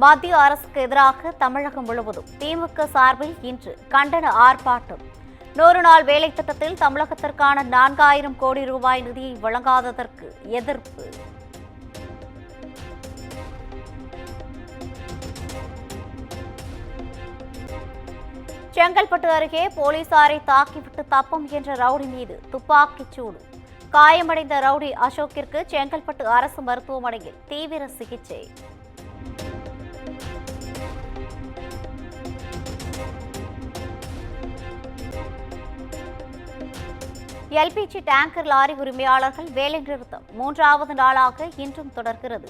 மத்திய அரசுக்கு எதிராக தமிழகம் முழுவதும் திமுக சார்பில் இன்று கண்டன ஆர்ப்பாட்டம். 100 நாள் வேலை திட்டத்தில் தமிழகத்திற்கான 4000 கோடி ரூபாய் நிதியை வழங்காததற்கு எதிர்ப்பு. செங்கல்பட்டு அருகே போலீசாரை தாக்கிவிட்டு தப்பம் என்ற ரவுடி மீது துப்பாக்கிச் சூடு. காயமடைந்த ரவுடி அசோக்கிற்கு செங்கல்பட்டு அரசு மருத்துவமனையில் தீவிர சிகிச்சை. எல்பிஜி டேங்கர் லாரி உரிமையாளர்கள் வேலைநிறுத்தம் 3வது நாளாக இன்றும் தொடர்கிறது.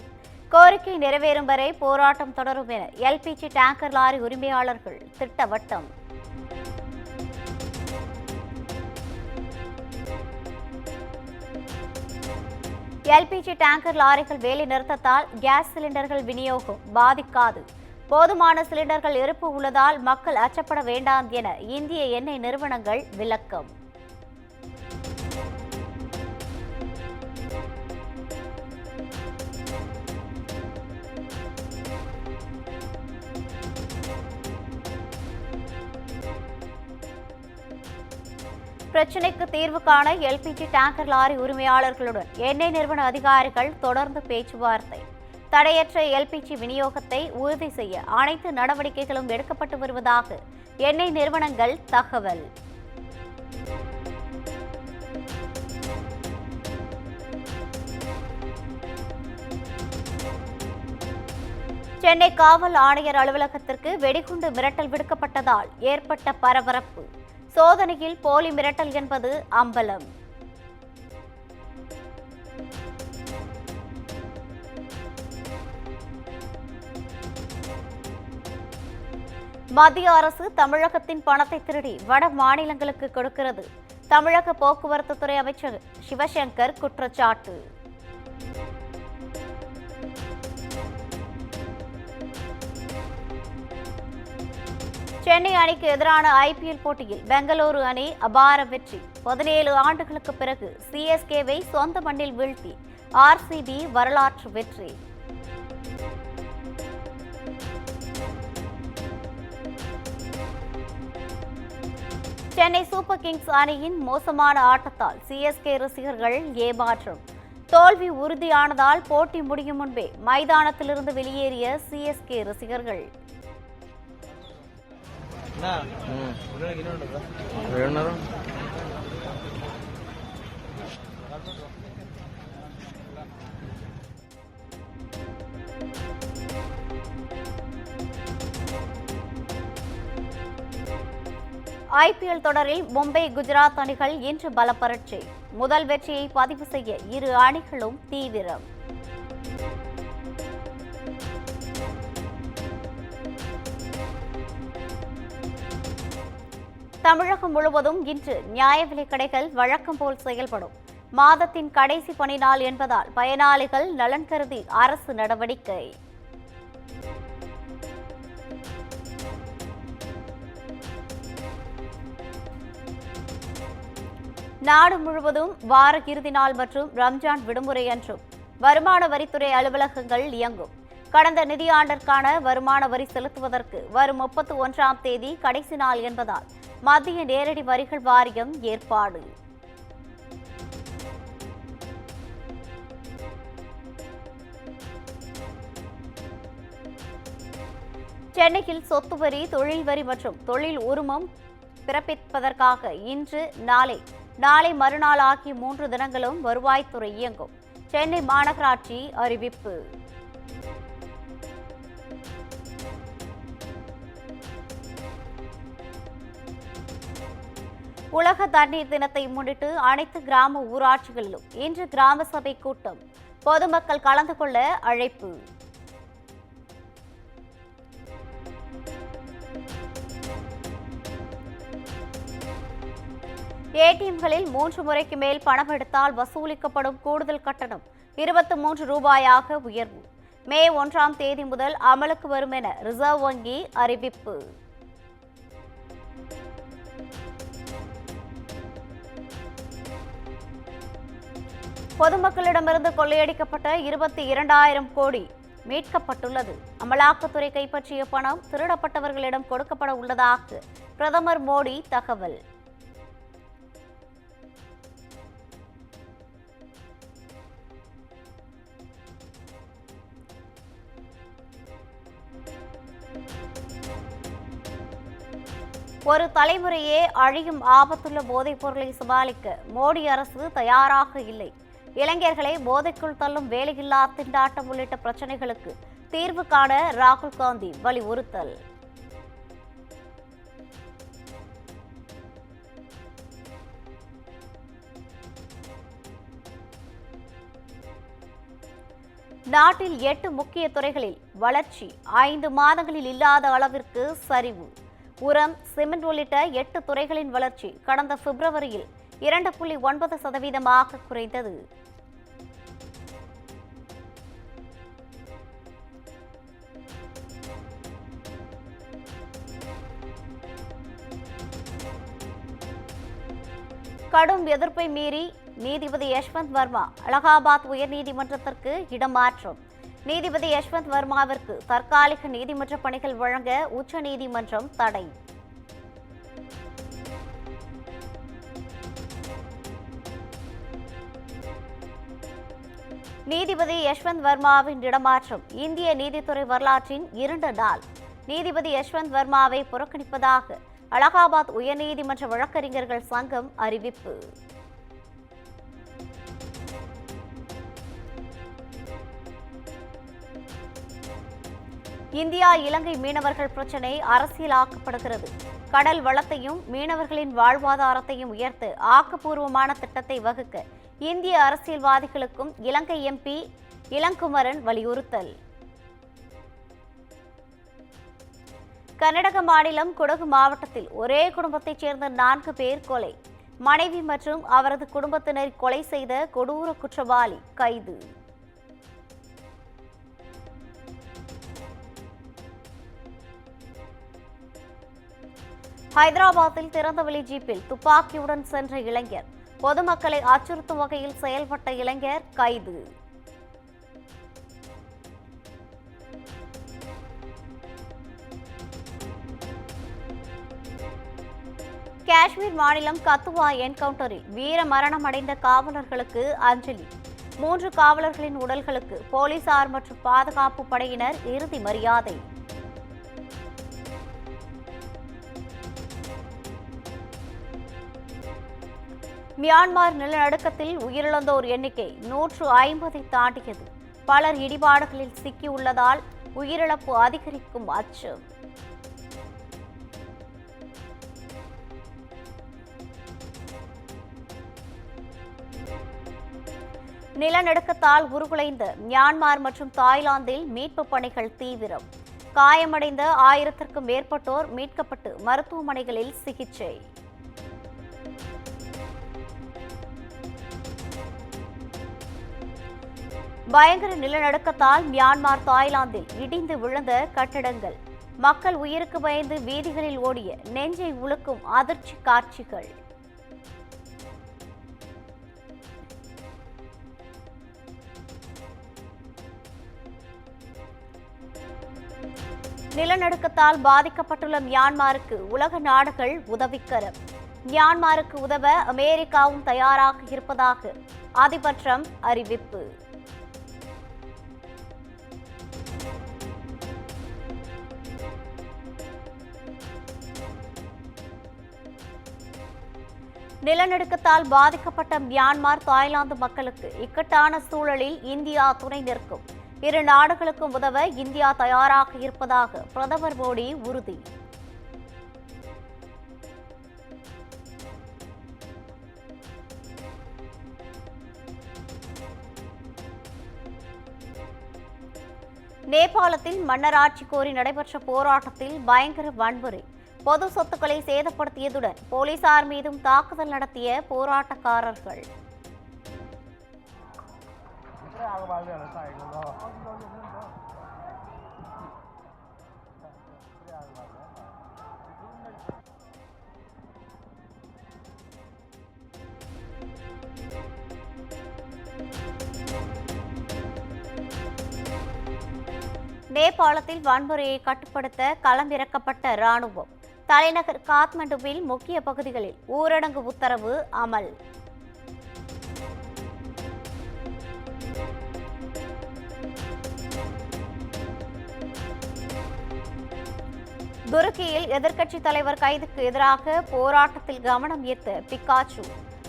கோரிக்கை நிறைவேறும் வரை போராட்டம் தொடரும் என எல்பிஜி டேங்கர் லாரி உரிமையாளர்கள் திட்டவட்டம். எல்பிஜி டேங்கர் லாரிகள் வேலை நிறுத்தத்தால் கேஸ் சிலிண்டர்கள் விநியோகம் பாதிக்காது. போதுமான சிலிண்டர்கள் இருப்பு உள்ளதால் மக்கள் அச்சப்பட வேண்டாம் என இந்திய எண்ணெய் நிறுவனங்கள் விளக்கம். பிரச்சினைக்கு தீர்வு காண எல்பிஜி டேங்கர் லாரி உரிமையாளர்களுடன் எண்ணெய் நிறுவன அதிகாரிகள் தொடர்ந்து பேச்சுவார்த்தை. தடையற்ற எல்பிஜி விநியோகத்தை உறுதி செய்ய அனைத்து நடவடிக்கைகளும் எடுக்கப்பட்டு வருவதாக எண்ணெய் நிறுவனங்கள் தகவல். சென்னை காவல் ஆணையர் அலுவலகத்திற்கு வெடிகுண்டு மிரட்டல் விடுக்கப்பட்டதால் ஏற்பட்ட பரபரப்பு. சோதனையில் போலி மிரட்டல் என்பது அம்பலம். மத்திய அரசு தமிழகத்தின் பணத்தை திருடி வட மாநிலங்களுக்கு கொடுக்கிறது. தமிழக போக்குவரத்து துறை அமைச்சர் சிவசங்கர் குற்றச்சாட்டு. சென்னை அணிக்கு எதிரான ஐபிஎல் போட்டியில் பெங்களூரு அணி அபார வெற்றி. 17 ஆண்டுகளுக்கு பிறகு சிஎஸ்கேவை சொந்த மண்ணில் வீழ்த்தி ஆர்சிபி வரலாற்று வெற்றி. சென்னை சூப்பர் கிங்ஸ் அணியின் மோசமான ஆட்டத்தால் சிஎஸ்கே ரசிகர்கள் ஏமாற்றம். தோல்வி உறுதியானதால் போட்டி முடியும் முன்பே மைதானத்திலிருந்து வெளியேறிய சிஎஸ்கே ரசிகர்கள். ஐபிஎல் தொடரில் மும்பை குஜராத் அணிகள் இன்று பலப்பரட்சை. முதல் வெற்றியை பதிவு செய்ய இரு அணிகளும் தீவிரம். தமிழகம் முழுவதும் இன்று நியாய விலைக் கடைகள் வழக்கம் போல் செயல்படும். மாதத்தின் கடைசி பணி நாள் என்பதால் பயனாளிகள் நலன் கருதி அரசு நடவடிக்கை. நாடு முழுவதும் வார இறுதி நாள் மற்றும் ரம்ஜான் விடுமுறை அன்றும் வருமான வரித்துறை அலுவலகங்கள் இயங்கும். கடந்த நிதியாண்டிற்கான வருமான வரி செலுத்துவதற்கு வரும் 31ஆம் தேதி கடைசி நாள் என்பதால் மத்திய நேரடி வரிகள் வாரியம் ஏற்பாடு. சென்னையில் சொத்து வரி, தொழில் வரி மற்றும் தொழில் உரிமம் பிறப்பிப்பதற்காக இன்று நாளை மறுநாள் ஆகிய 3 தினங்களும் வருவாய்த்துறை இயங்கும். சென்னை மாநகராட்சி அறிவிப்பு. உலக தண்ணீர் தினத்தை முன்னிட்டு அனைத்து கிராம ஊராட்சிகளிலும் இன்று கிராம சபை கூட்டம். பொதுமக்கள் கலந்து கொள்ள அழைப்பு. ஏடிஎம்களில் 3 முறைக்கு மேல் பணம் எடுத்தால் வசூலிக்கப்படும் கூடுதல் கட்டணம் 23 ரூபாயாக உயர்வு. மே 1ஆம் தேதி முதல் அமலுக்கு வரும் என ரிசர்வ் வங்கி அறிவிப்பு. பொதுமக்களிடமிருந்து கொள்ளையடிக்கப்பட்ட 22,000 கோடி மீட்கப்பட்டுள்ளது. அமலாக்கத்துறை கைப்பற்றிய பணம் திருடப்பட்டவர்களிடம் கொடுக்கப்பட உள்ளதாக பிரதமர் மோடி தகவல். ஒரு தலைமுறையே அழியும் ஆபத்துள்ள போதைப் பொருளை சமாளிக்க மோடி அரசு தயாராக இல்லை. இளைஞர்களை போதைக்குள் தள்ளும் வேலையில்லா திண்டாட்டம் உள்ளிட்ட பிரச்சினைகளுக்கு தீர்வு காண ராகுல் காந்தி வலியுறுத்தல். நாட்டில் 8 முக்கிய துறைகளில் வளர்ச்சி 5 மாதங்களில் இல்லாத அளவிற்கு சரிவு. உரம், சிமெண்ட் உள்ளிட்ட 8 துறைகளின் வளர்ச்சி கடந்த பிப்ரவரியில் 2.9% குறைந்தது. கடும் எதிர்ப்பை மீறி நீதிபதி யஷ்வந்த் வர்மா அலகாபாத் உயர்நீதிமன்றத்திற்கு இடமாற்றம். நீதிபதி யஷ்வந்த் வர்மாவிற்கு தற்காலிக நீதிமன்ற பணிகள் வழங்க உச்சநீதிமன்றம் தடை. நீதிபதி யஷ்வந்த் வர்மாவின் இடமாற்றம் இந்திய நீதித்துறை வரலாற்றின் 2 நாள். நீதிபதி யஷ்வந்த் வர்மாவை புறக்கணிப்பதாக அலகாபாத் உயர்நீதிமன்ற வழக்கறிஞர்கள் சங்கம் அறிவிப்பு. இந்தியா இலங்கை மீனவர்கள் பிரச்சினை அரசியலாக்கப்படுகிறது. கடல் வளத்தையும் மீனவர்களின் வாழ்வாதாரத்தையும் உயர்த்த ஆக்கப்பூர்வமான திட்டத்தை வகுக்க இந்திய அரசியல்வாதிகளுக்கும் இலங்கை எம்பி இளங்குமரன் வலியுறுத்தல். கர்நாடக மாநிலம் குடகு மாவட்டத்தில் ஒரே குடும்பத்தைச் சேர்ந்த 4 பேர் கொலை. மனைவி மற்றும் அவரது குடும்பத்தினர் கொலை செய்த கொடூர குற்றவாளி கைது. ஹைதராபாத்தில் திறந்தவெளி ஜீப்பில் துப்பாக்கியுடன் சென்ற இளைஞர். பொதுமக்களை அச்சுறுத்தும் வகையில் செயல்பட்ட இளைஞர் கைது. காஷ்மீர் மாநிலம் கத்துவா என்கவுண்டரில் வீர மரணம் அடைந்த காவலர்களுக்கு அஞ்சலி. 3 காவலர்களின் உடல்களுக்கு போலீசார் மற்றும் பாதுகாப்பு படையினர் இறுதி மரியாதை. மியான்மர் நிலநடுக்கத்தில் உயிரிழந்தோர் எண்ணிக்கை 150 தாண்டியது. பலர் இடிபாடுகளில் சிக்கியுள்ளதால் உயிரிழப்பு அதிகரிக்கும் அச்சம். நிலநடுக்கத்தால் உருகுலைந்த மியான்மர் மற்றும் தாய்லாந்தில் மீட்பு பணிகள் தீவிரம். காயமடைந்த 1000க்கும் மேற்பட்டோர் மீட்கப்பட்டு மருத்துவமனைகளில் சிகிச்சை. பயங்கர நிலநடுக்கத்தால் மியான்மர் தாய்லாந்தில் இடிந்து விழுந்த கட்டடங்கள். மக்கள் உயிருக்கு பயந்து வீதிகளில் ஓடிய நெஞ்சை உலுக்கும் அதிர்ச்சி காட்சிகள். நிலநடுக்கத்தால் பாதிக்கப்பட்டுள்ள மியான்மருக்கு உலக நாடுகள் உதவிக்கரம். மியான்மருக்கு உதவ அமெரிக்காவும் தயாராக இருப்பதாக அதிபர் ட்ரம்ப் அறிவிப்பு. நிலநடுக்கத்தால் பாதிக்கப்பட்ட மியான்மர் தாய்லாந்து மக்களுக்கு இக்கட்டான சூழலில் இந்தியா துணை நிற்கும். 2 நாடுகளுக்கும் உதவ இந்தியா தயாராக இருப்பதாக பிரதமர் மோடி உறுதி. நேபாளத்தில் மன்னராட்சி கோரி நடைபெற்ற போராட்டத்தில் பயங்கர வன்முறை. பொது சொத்துக்களை சேதப்படுத்தியதுடன் போலீசார் மீதும் தாக்குதல் நடத்திய போராட்டக்காரர்கள். நேபாளத்தில் வன்முறையை கட்டுப்படுத்த களமிறக்கப்பட்ட ராணுவம். தலைநகர் காத்மண்டுவில் முக்கிய பகுதிகளில் ஊரடங்கு உத்தரவு அமல். துருக்கியில் எதிர்க்கட்சித் தலைவர் கைதுக்கு எதிராக போராட்டத்தில் கவனம் ஈர்த்த பிக்காச்சு.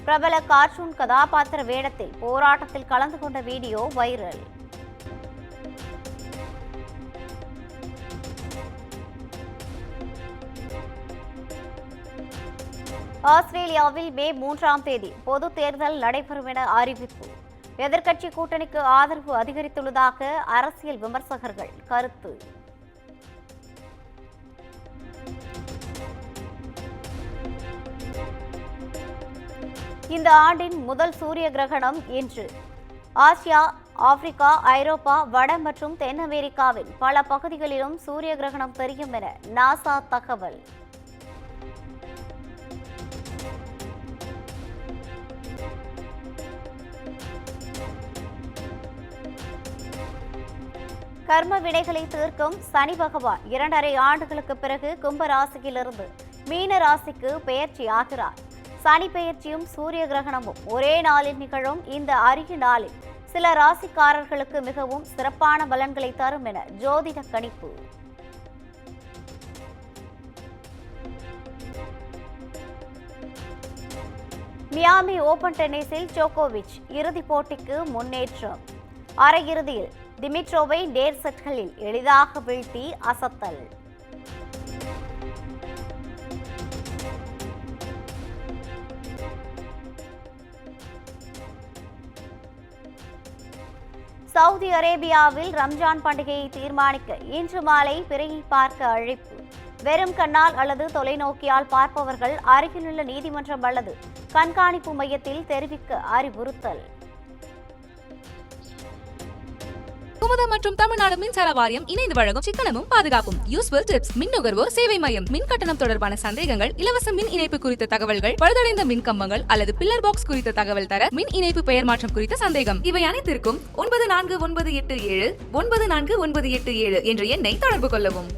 பிரபல கார்ட்டூன் கதாபாத்திர வேடத்தில் போராட்டத்தில் கலந்து கொண்ட வீடியோ வைரல். ஆஸ்திரேலியாவில் மே 3ஆம் தேதி பொது தேர்தல் நடைபெறும் என அறிவிப்பு. எதிர்க்கட்சி கூட்டணிக்கு ஆதரவு அதிகரித்துள்ளதாக அரசியல் விமர்சகர்கள் கருத்து. இந்த ஆண்டின் முதல் சூரிய கிரகணம் இன்று. ஆசியா, ஆப்பிரிக்கா, ஐரோப்பா, வட மற்றும் தென் அமெரிக்காவின் பல பகுதிகளிலும் சூரிய கிரகணம் தெரியும் என நாசா தகவல். கர்ம வினைகளை தீர்க்கும் சனி பகவான் 2.5 ஆண்டுகளுக்கு பிறகு கும்ப ராசியிலிருந்து மீன ராசிக்கு பெயர்ச்சி ஆகிறார். சனி பெயர்ச்சியும் சூரிய கிரகணமும் ஒரே நாளில் நிகழும் இந்த அரிய நாளில் சில ராசிக்காரர்களுக்கு மிகவும் சிறப்பான பலன்களை தரும் என ஜோதிட கணிப்பு. மியாமி ஓபன் டென்னிஸில் ஜோகோவிச் இறுதிப் போட்டிக்கு முன்னேற்றம். அரையிறுதியில் டிமிட்ரோவை நேர் செட்களில் எளிதாக வீழ்த்தி அசத்தல். சவுதி அரேபியாவில் ரம்ஜான் பண்டிகையை தீர்மானிக்க இன்று மாலை பிறையை பார்க்க அழைப்பு. வெறும் கண்ணால் அல்லது தொலைநோக்கியால் பார்ப்பவர்கள் அருகிலுள்ள நீதிமன்றம் அல்லது கண்காணிப்பு மையத்தில் தெரிவிக்க அறிவுறுத்தல். குமுதம் மற்றும் தமிழ்நாடு மின்சார வாரியம் இணைந்து வழங்கும் சிக்கனமும் பாதுகாப்பும் யூஸ்ஃபுல் டிப்ஸ். மின் நுகர்வோர் சேவை மையம். மின் கட்டணம் தொடர்பான சந்தேகங்கள், இலவச மின் இணைப்பு குறித்த தகவல்கள், பழுதடைந்த மின் கம்பங்கள் அல்லது பில்லர் பாக்ஸ் குறித்த தகவல் தர, மின் இணைப்பு பெயர் மாற்றம் குறித்த சந்தேகம், இவை அனைத்திற்கும் 9497 9497 என்ற எண்ணை தொடர்பு கொள்ளவும்.